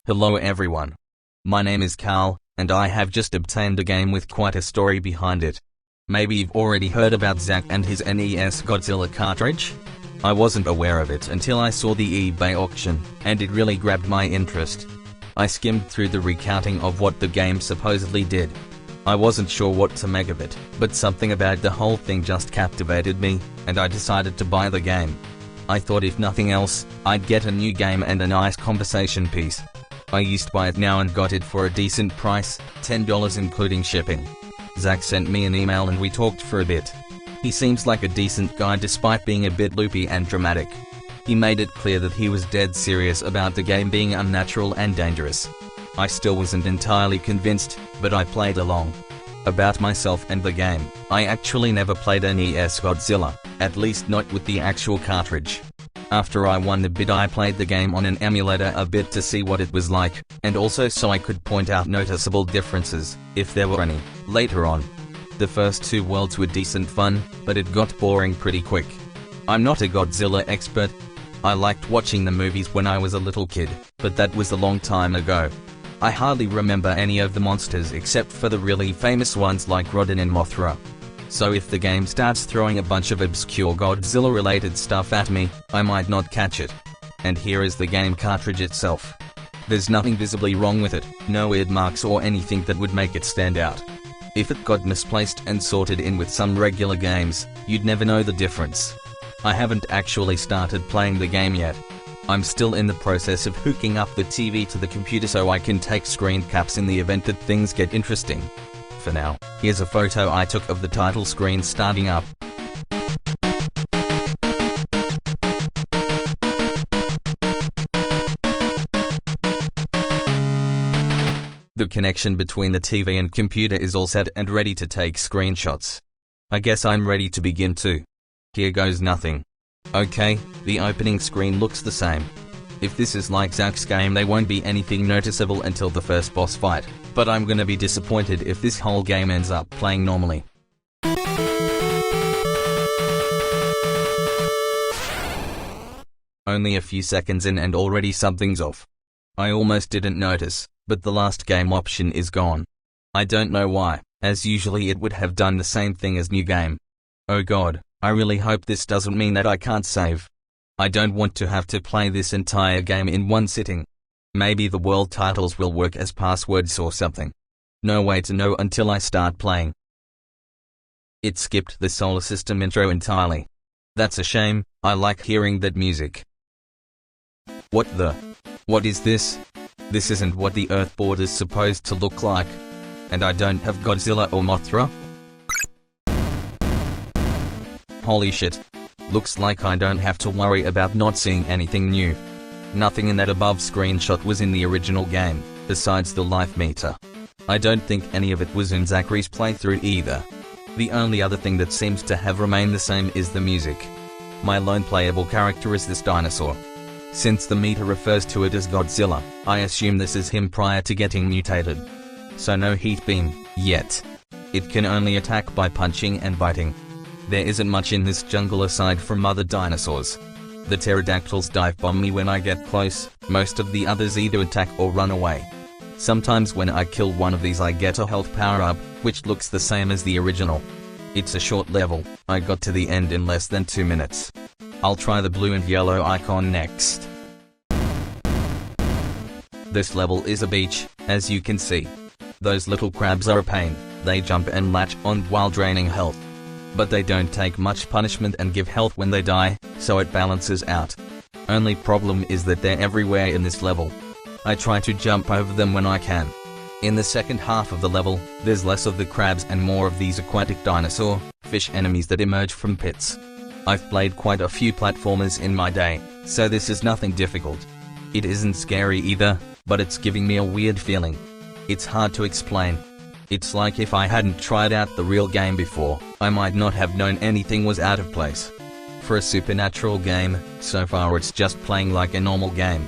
Hello everyone. My name is Carl, and I have just obtained a game with quite a story behind it. Maybe you've already heard about Zach and his NES Godzilla cartridge? I wasn't aware of it until I saw the eBay auction, and it really grabbed my interest. I skimmed through the recounting of what the game supposedly did. I wasn't sure what to make of it, but something about the whole thing just captivated me, and I decided to buy the game. I thought if nothing else, I'd get a new game and a nice conversation piece. I used to buy it now and got it for a decent price, $10 including shipping. Zach sent me an email and we talked for a bit. He seems like a decent guy despite being a bit loopy and dramatic. He made it clear that he was dead serious about the game being unnatural and dangerous. I still wasn't entirely convinced, but I played along. About myself and the game, I actually never played NES Godzilla, at least not with the actual cartridge. After I won the bid, I played the game on an emulator a bit to see what it was like, and also so I could point out noticeable differences, if there were any, later on. The first two worlds were decent fun, but it got boring pretty quick. I'm not a Godzilla expert. I liked watching the movies when I was a little kid, but that was a long time ago. I hardly remember any of the monsters except for the really famous ones like Rodan and Mothra. So if the game starts throwing a bunch of obscure Godzilla-related stuff at me, I might not catch it. And here is the game cartridge itself. There's nothing visibly wrong with it, no weird marks or anything that would make it stand out. If it got misplaced and sorted in with some regular games, you'd never know the difference. I haven't actually started playing the game yet. I'm still in the process of hooking up the TV to the computer so I can take screen caps in the event that things get interesting. For now, here's a photo I took of the title screen starting up. The connection between the TV and computer is all set and ready to take screenshots. I guess I'm ready to begin too. Here goes nothing. Okay, the opening screen looks the same. If this is like Zach's game, there won't be anything noticeable until the first boss fight, but I'm gonna be disappointed if this whole game ends up playing normally. Only a few seconds in and already something's off. I almost didn't notice, but the last game option is gone. I don't know why, as usually it would have done the same thing as new game. Oh god, I really hope this doesn't mean that I can't save. I don't want to have to play this entire game in one sitting. Maybe the world titles will work as passwords or something. No way to know until I start playing. It skipped the solar system intro entirely. That's a shame, I like hearing that music. What is this? This isn't what the Earth board is supposed to look like. And I don't have Godzilla or Mothra? Holy shit. Looks like I don't have to worry about not seeing anything new. Nothing in that above screenshot was in the original game, besides the life meter. I don't think any of it was in Zachary's playthrough either. The only other thing that seems to have remained the same is the music. My lone playable character is this dinosaur. Since the meter refers to it as Godzilla, I assume this is him prior to getting mutated. So no heat beam, yet. It can only attack by punching and biting. There isn't much in this jungle aside from other dinosaurs. The pterodactyls dive bomb me when I get close, most of the others either attack or run away. Sometimes when I kill one of these I get a health power-up, which looks the same as the original. It's a short level, I got to the end in less than 2 minutes. I'll try the blue and yellow icon next. This level is a beach, as you can see. Those little crabs are a pain, they jump and latch on while draining health. But they don't take much punishment and give health when they die, so it balances out. Only problem is that they're everywhere in this level. I try to jump over them when I can. In the second half of the level, there's less of the crabs and more of these aquatic dinosaur, fish enemies that emerge from pits. I've played quite a few platformers in my day, so this is nothing difficult. It isn't scary either, but it's giving me a weird feeling. It's hard to explain. It's like if I hadn't tried out the real game before, I might not have known anything was out of place. For a supernatural game, so far it's just playing like a normal game.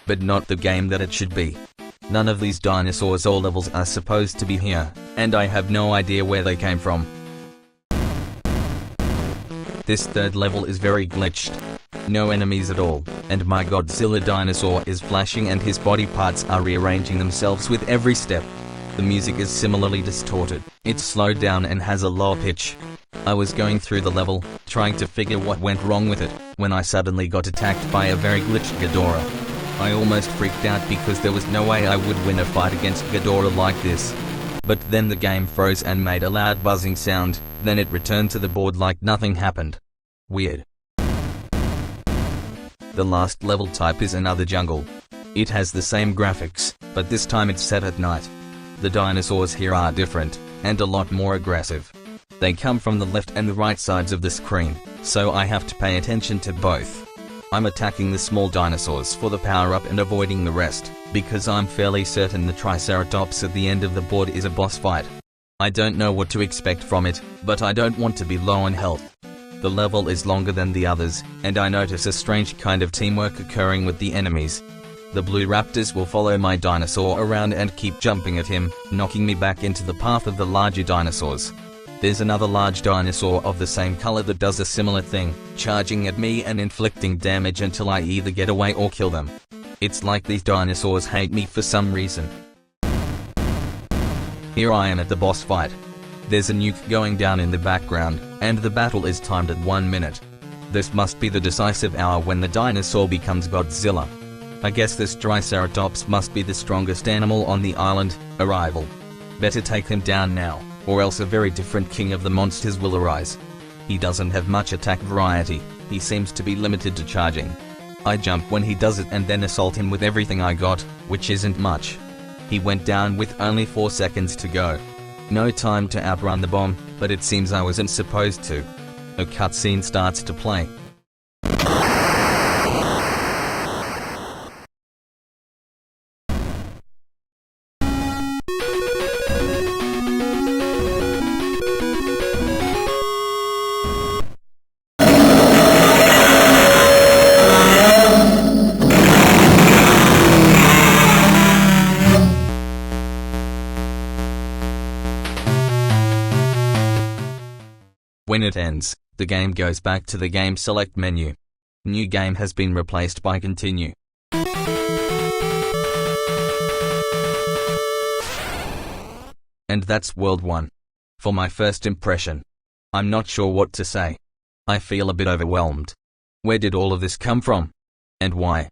But not the game that it should be. None of these dinosaurs or levels are supposed to be here, and I have no idea where they came from. This third level is very glitched. No enemies at all, and my Godzilla dinosaur is flashing and his body parts are rearranging themselves with every step. The music is similarly distorted, it's slowed down and has a low pitch. I was going through the level, trying to figure what went wrong with it, when I suddenly got attacked by a very glitched Ghidorah. I almost freaked out because there was no way I would win a fight against Ghidorah like this. But then the game froze and made a loud buzzing sound, then it returned to the board like nothing happened. Weird. The last level type is another jungle. It has the same graphics, but this time it's set at night. The dinosaurs here are different, and a lot more aggressive. They come from the left and the right sides of the screen, so I have to pay attention to both. I'm attacking the small dinosaurs for the power-up and avoiding the rest, because I'm fairly certain the Triceratops at the end of the board is a boss fight. I don't know what to expect from it, but I don't want to be low on health. The level is longer than the others, and I notice a strange kind of teamwork occurring with the enemies. The blue raptors will follow my dinosaur around and keep jumping at him, knocking me back into the path of the larger dinosaurs. There's another large dinosaur of the same color that does a similar thing, charging at me and inflicting damage until I either get away or kill them. It's like these dinosaurs hate me for some reason. Here I am at the boss fight. There's a nuke going down in the background, and the battle is timed at 1 minute. This must be the decisive hour when the dinosaur becomes Godzilla. I guess this Triceratops must be the strongest animal on the island. Arrival. Better take him down now, or else a very different king of the monsters will arise. He doesn't have much attack variety, he seems to be limited to charging. I jump when he does it and then assault him with everything I got, which isn't much. He went down with only 4 seconds to go. No time to outrun the bomb, but it seems I wasn't supposed to. A cutscene starts to play. When it ends, the game goes back to the Game Select menu. New game has been replaced by Continue. And that's World 1. For my first impression. I'm not sure what to say. I feel a bit overwhelmed. Where did all of this come from? And why?